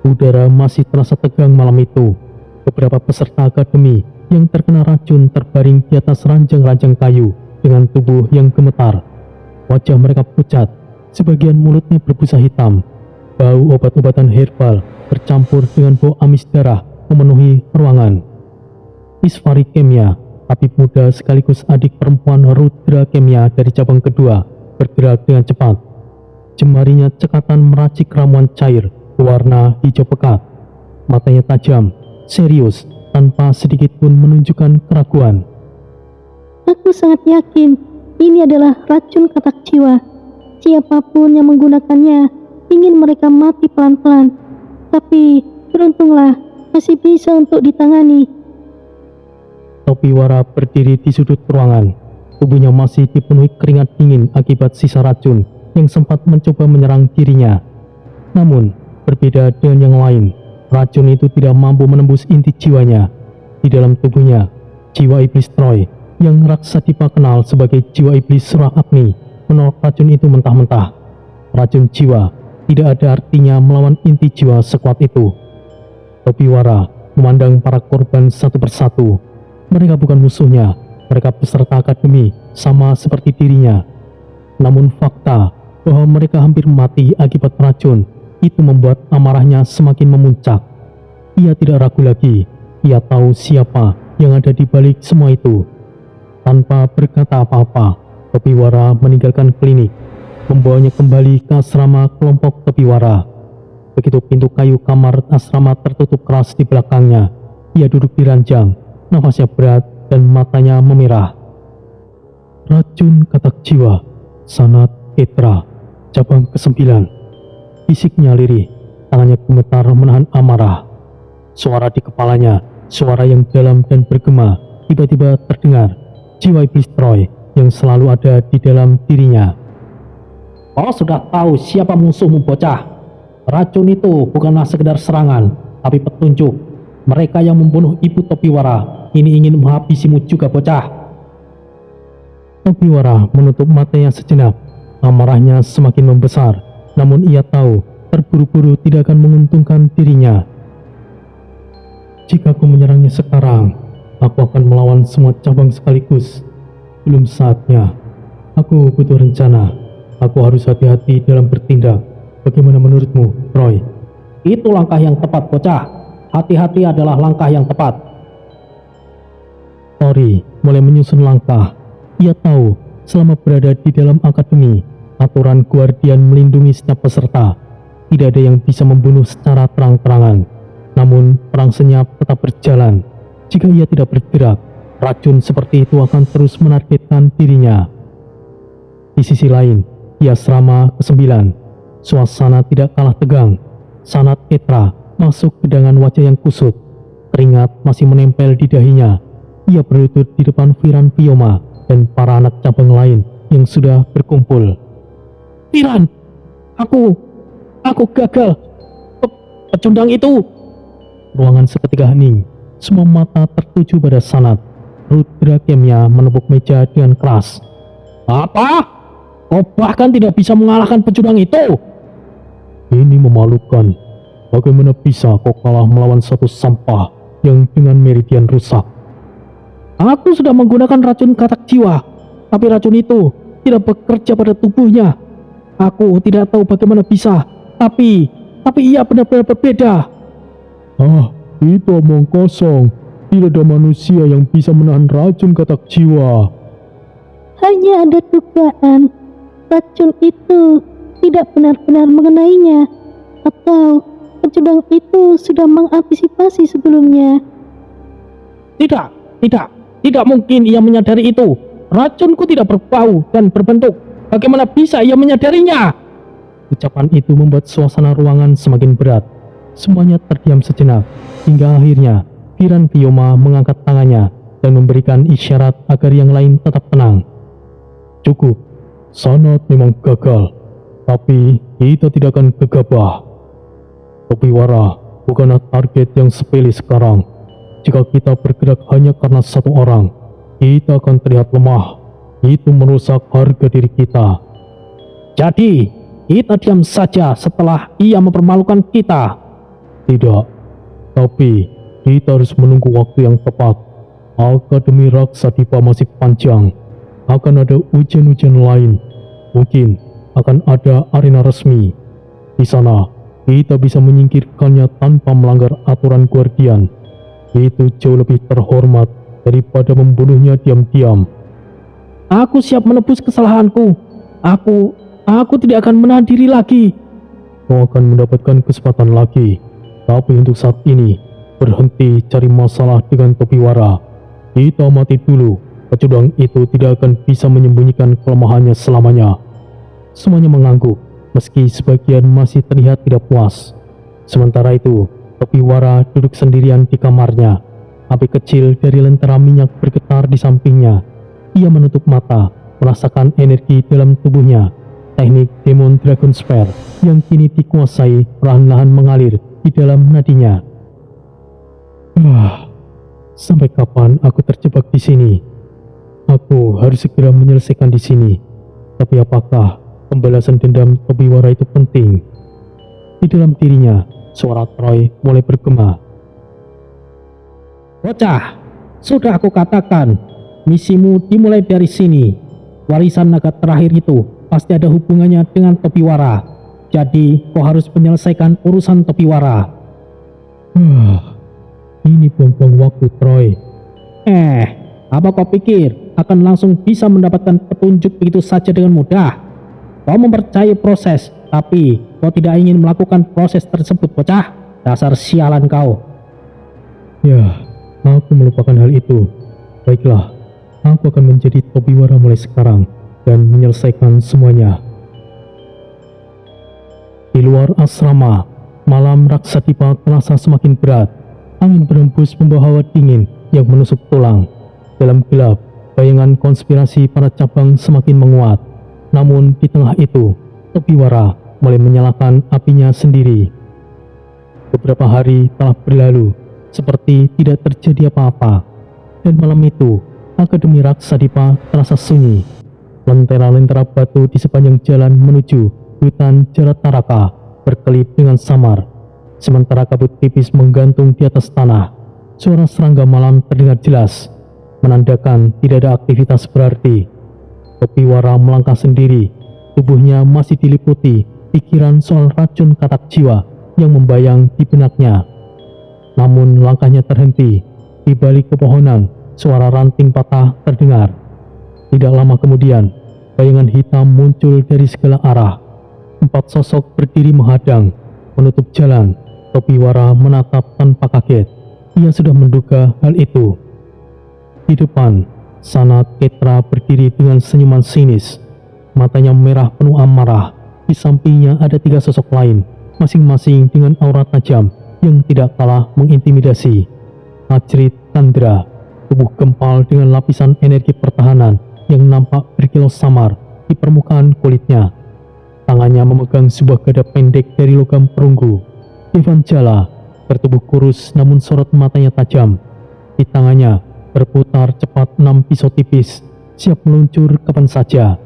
udara masih terasa tegang malam itu. Beberapa peserta akademi yang terkena racun terbaring di atas ranjang-ranjang kayu dengan tubuh yang gemetar. Wajah mereka pucat, sebagian mulutnya berbusa hitam. Bau obat-obatan herbal bercampur dengan bau amis darah memenuhi ruangan. Isvari Kemya, tabib muda sekaligus adik perempuan Rudra Kemya dari cabang kedua, bergerak dengan cepat. Jemarinya cekatan meracik ramuan cair berwarna hijau pekat. Matanya tajam, serius, tanpa sedikit pun menunjukkan keraguan. Aku sangat yakin ini adalah racun katak jiwa. Siapapun yang menggunakannya ingin mereka mati pelan-pelan. Tapi beruntunglah masih bisa untuk ditangani. Topiwara berdiri di sudut ruangan. Tubuhnya masih dipenuhi keringat dingin akibat sisa racun yang sempat mencoba menyerang dirinya. Namun, berbeda dengan yang lain, racun itu tidak mampu menembus inti jiwanya. Di dalam tubuhnya, jiwa iblis Troy yang Raksadipa kenal sebagai jiwa iblis Surah Agni menolak racun itu mentah-mentah. Racun jiwa tidak ada artinya melawan inti jiwa sekuat itu. Topiwara memandang para korban satu persatu. Mereka bukan musuhnya, mereka peserta akademi sama seperti dirinya. Namun fakta bahwa mereka hampir mati akibat racun itu membuat amarahnya semakin memuncak. Ia tidak ragu lagi, ia tahu siapa yang ada di balik semua itu. Tanpa berkata apa-apa, Topiwara meninggalkan klinik, membawanya kembali ke asrama kelompok Topiwara. Begitu pintu kayu kamar asrama tertutup keras di belakangnya, ia duduk di ranjang, nafasnya berat dan matanya memerah. Racun katak jiwa, Sanat Ketra, cabang ke-9. Fisiknya lirih, tangannya gemetar menahan amarah. Suara di kepalanya, suara yang dalam dan bergema, tiba-tiba terdengar. Jiwa iblis Troy yang selalu ada di dalam dirinya. Kau sudah tahu siapa musuhmu, bocah. Racun itu bukanlah sekedar serangan, tapi petunjuk. Mereka yang membunuh Ibu Topiwara ini ingin menghabisimu juga, bocah. Topiwara menutup matanya sejenak. Amarahnya semakin membesar, namun ia tahu terburu-buru tidak akan menguntungkan dirinya. Jika aku menyerangnya sekarang, aku akan melawan semua cabang sekaligus. Belum saatnya. Aku butuh rencana. Aku harus hati-hati dalam bertindak. Bagaimana menurutmu, Troy? Itu langkah yang tepat, bocah. Hati-hati adalah langkah yang tepat. Tori mulai menyusun langkah. Ia tahu selama berada di dalam akademi, aturan Guardian melindungi setiap peserta. Tidak ada yang bisa membunuh secara terang-terangan. Namun perang senyap tetap berjalan. Jika ia tidak bergerak, racun seperti itu akan terus menargetkan dirinya. Di sisi lain, di asrama ke-9, suasana tidak kalah tegang. Sanat Ketra masuk ke dengan wajah yang kusut. Keringat masih menempel di dahinya. Ia berlutut di depan Viran Piyoma dan para anak cabang lain yang sudah berkumpul. Viran, aku gagal. Pecundang itu. Ruangan seketika hening. Semua mata tertuju pada Sanat. Rudra Kemya menepuk meja dengan keras. Apa? Kau bahkan tidak bisa mengalahkan pecundang itu? Ini memalukan. Bagaimana bisa kau kalah melawan satu sampah yang dengan meridian rusak? Aku sudah menggunakan racun katak jiwa, tapi racun itu tidak bekerja pada tubuhnya. Aku tidak tahu bagaimana bisa, tapi ia benar-benar berbeda. Itu omong kosong. Tidak ada manusia yang bisa menahan racun katak jiwa. Hanya ada dugaan racun itu tidak benar-benar mengenainya, atau pecundang itu sudah mengantisipasi sebelumnya. Tidak mungkin ia menyadari itu. Racunku tidak berbau dan berbentuk. Bagaimana bisa ia menyadarinya? Ucapan itu membuat suasana ruangan semakin berat. Semuanya terdiam sejenak, hingga akhirnya Viran Piyoma mengangkat tangannya dan memberikan isyarat agar yang lain tetap tenang. Cukup, Sanat memang gagal, tapi kita tidak akan gegabah. Topiwara bukanlah target yang sepele sekarang. Jika kita bergerak hanya karena satu orang, kita akan terlihat lemah. Itu merusak harga diri kita. Jadi, kita diam saja setelah ia mempermalukan kita. Tidak, tapi kita harus menunggu waktu yang tepat. Akademi Raksadipa masih panjang. Akan ada ujian-ujian lain. Mungkin akan ada arena resmi. Di sana, kita bisa menyingkirkannya tanpa melanggar aturan Guardian. itu jauh lebih terhormat daripada membunuhnya diam-diam. Aku siap menebus kesalahanku. Aku tidak akan menahan diri lagi. Kau akan mendapatkan kesempatan lagi, tapi untuk saat ini, berhenti cari masalah dengan Tobiwara. Kita mati dulu, pecundang itu tidak akan bisa menyembunyikan kelemahannya selamanya. Semuanya mengangguk, meski sebagian masih terlihat tidak puas. Sementara itu, Tobiwara duduk sendirian di kamarnya. Api kecil dari lentera minyak bergetar di sampingnya. Ia menutup mata, merasakan energi dalam tubuhnya. Teknik Demon Dragon Spear yang kini dikuasai perlahan-lahan mengalir di dalam nadinya. Sampai kapan aku terjebak di sini? Aku harus segera menyelesaikan di sini. Tapi apakah pembalasan dendam Tobiwara itu penting? Di dalam dirinya, suara Troy mulai bergema. Bocah, sudah aku katakan, misimu dimulai dari sini. Warisan naga terakhir itu pasti ada hubungannya dengan Tobiwara. Jadi kau harus menyelesaikan urusan Tobiwara. Ini buang-buang waktu, Troy. Apa kau pikir akan langsung bisa mendapatkan petunjuk begitu saja dengan mudah? Kau mempercayai proses, tapi kau tidak ingin melakukan proses tersebut, bocah. Dasar sialan kau. Ya, aku melupakan hal itu. Baiklah, aku akan menjadi Tobiwara mulai sekarang dan menyelesaikan semuanya. Di luar asrama, malam Raksadipa terasa semakin berat. Angin berhembus membawa hawa dingin yang menusuk tulang. Dalam gelap, bayangan konspirasi para cabang semakin menguat. Namun di tengah itu, Tobiwara mulai menyalakan apinya sendiri. Beberapa hari telah berlalu, seperti tidak terjadi apa-apa. Dan malam itu, Akademi Raksadipa terasa sunyi. Lentera-lentera batu di sepanjang jalan menuju hutan Jarataraka berkelip dengan samar. Sementara kabut tipis menggantung di atas tanah, suara serangga malam terdengar jelas, menandakan tidak ada aktivitas berarti. Tobiwara melangkah sendiri, tubuhnya masih diliputi pikiran soal racun katak jiwa yang membayang di benaknya. Namun langkahnya terhenti. Di balik pepohonan, suara ranting patah terdengar. Tidak lama kemudian, bayangan hitam muncul dari segala arah. 4 sosok berdiri menghadang, menutup jalan. Tobiwara menatap tanpa kaget. Ia sudah menduga hal itu. Di depan, Sanat Ketra berdiri dengan senyuman sinis. Matanya merah penuh amarah. Di sampingnya ada 3 sosok lain, masing-masing dengan aura tajam yang tidak kalah mengintimidasi. Ajrit Chandra, tubuh gempal dengan lapisan energi pertahanan yang nampak berkilau samar di permukaan kulitnya. Tangannya memegang sebuah gada pendek dari logam perunggu. Devanjala, bertubuh kurus namun sorot matanya tajam. Di tangannya berputar cepat 6 pisau tipis, siap meluncur kapan saja.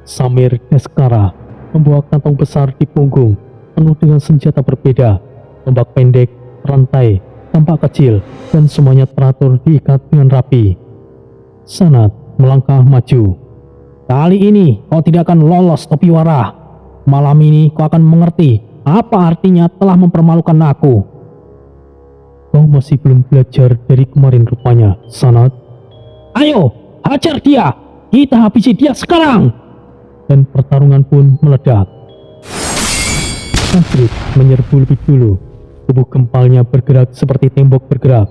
Samir Deskara membawa kantong besar di punggung, penuh dengan senjata berbeda, tombak pendek, rantai, tampak kecil, dan semuanya teratur diikat dengan rapi. Sanat melangkah maju. Kali ini kau tidak akan lolos, Tobiwara. Malam ini kau akan mengerti apa artinya telah mempermalukan aku. Kau masih belum belajar dari kemarin rupanya, Sanat. Ayo, hajar dia. Kita habisi dia sekarang. Dan pertarungan pun meledak. Ajrit menyerbu lebih dulu. Tubuh gempalnya bergerak seperti tembok bergerak.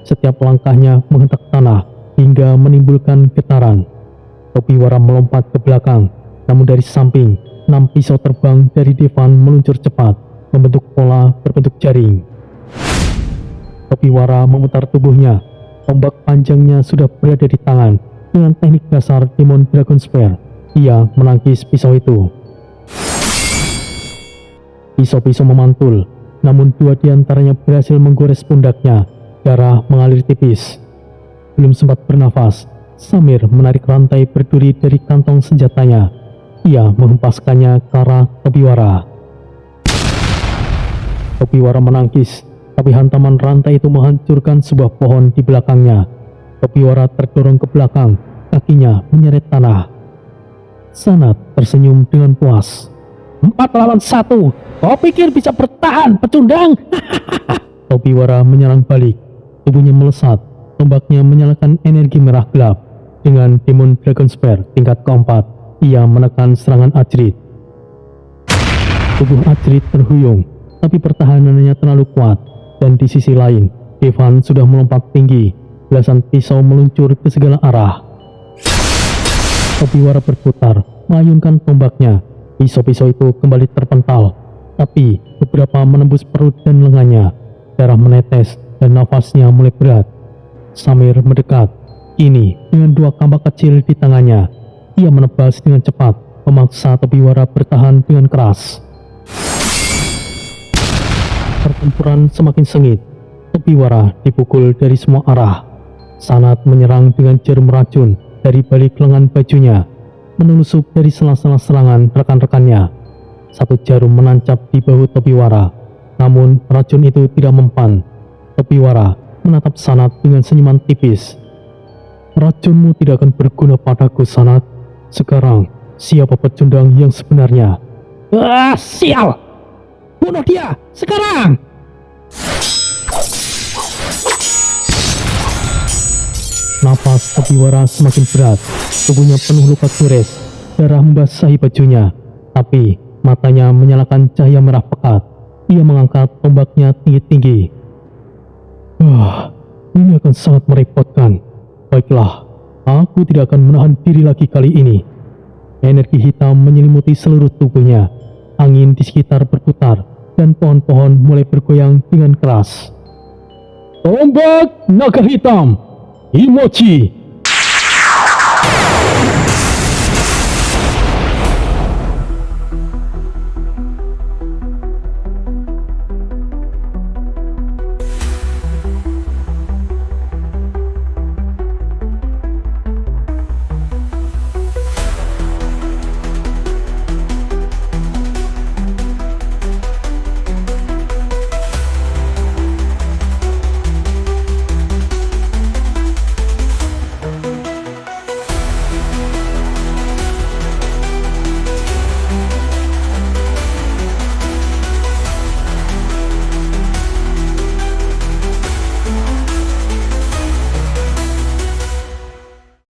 Setiap langkahnya menghentak tanah hingga menimbulkan getaran. Tobiwara melompat ke belakang, namun dari samping 6 pisau terbang dari Devan meluncur cepat, membentuk pola berbentuk jaring. Tobiwara memutar tubuhnya. Tombak panjangnya sudah berada di tangan. Dengan teknik dasar Demon Dragon Spear, ia menangkis pisau itu. Pisau-pisau memantul, namun 2 diantaranya berhasil menggores pundaknya. Darah mengalir tipis. Belum sempat bernafas, Samir menarik rantai berduri dari kantong senjatanya. Ia menghempaskannya ke arah Tobiwara. Tobiwara menangkis, tapi hantaman rantai itu menghancurkan sebuah pohon di belakangnya. Tobiwara terdorong ke belakang, kakinya menyeret tanah. Sanat tersenyum dengan puas. 4 lawan 1. Kau pikir bisa bertahan, pecundang? Tobiwara menyerang balik. tubuhnya melesat, tombaknya menyalakan energi merah gelap. Dengan Demon Dragon Spear tingkat keempat, ia menekan serangan Ajrit. Tubuh Ajrit terhuyung, tapi pertahanannya terlalu kuat, dan di sisi lain, Devan sudah melompat tinggi, belasan pisau meluncur ke segala arah. Tobiwara berputar, mengayunkan tombaknya. Pisau-pisau itu kembali terpental, tapi beberapa menembus perut dan lengannya. Darah menetes dan nafasnya mulai berat. Samir mendekat, kini dengan dua kampak kecil di tangannya. Ia menebas dengan cepat, memaksa Tobiwara bertahan dengan keras. Pertempuran semakin sengit. Tobiwara dipukul dari semua arah. Sanat menyerang dengan jarum racun dari balik lengan bajunya, menelusup dari sela-sela serangan rekan-rekannya. Satu jarum menancap di bahu Tobiwara, namun racun itu tidak mempan. Tobiwara menatap Sanat dengan senyuman tipis. "Racunmu tidak akan berguna padaku, Sanat. Sekarang, siapa pecundang yang sebenarnya?" Ah, sial! Bunuh dia sekarang! Napas Tobiwara semakin berat, tubuhnya penuh luka gores, darah membasahi bajunya, tapi matanya menyalakan cahaya merah pekat. Ia mengangkat tombaknya tinggi-tinggi. Ini akan sangat merepotkan. Baiklah, aku tidak akan menahan diri lagi kali ini. Energi hitam menyelimuti seluruh tubuhnya. Angin di sekitar berputar, dan pohon-pohon mulai bergoyang dengan keras. Tombak naga hitam, Imochi!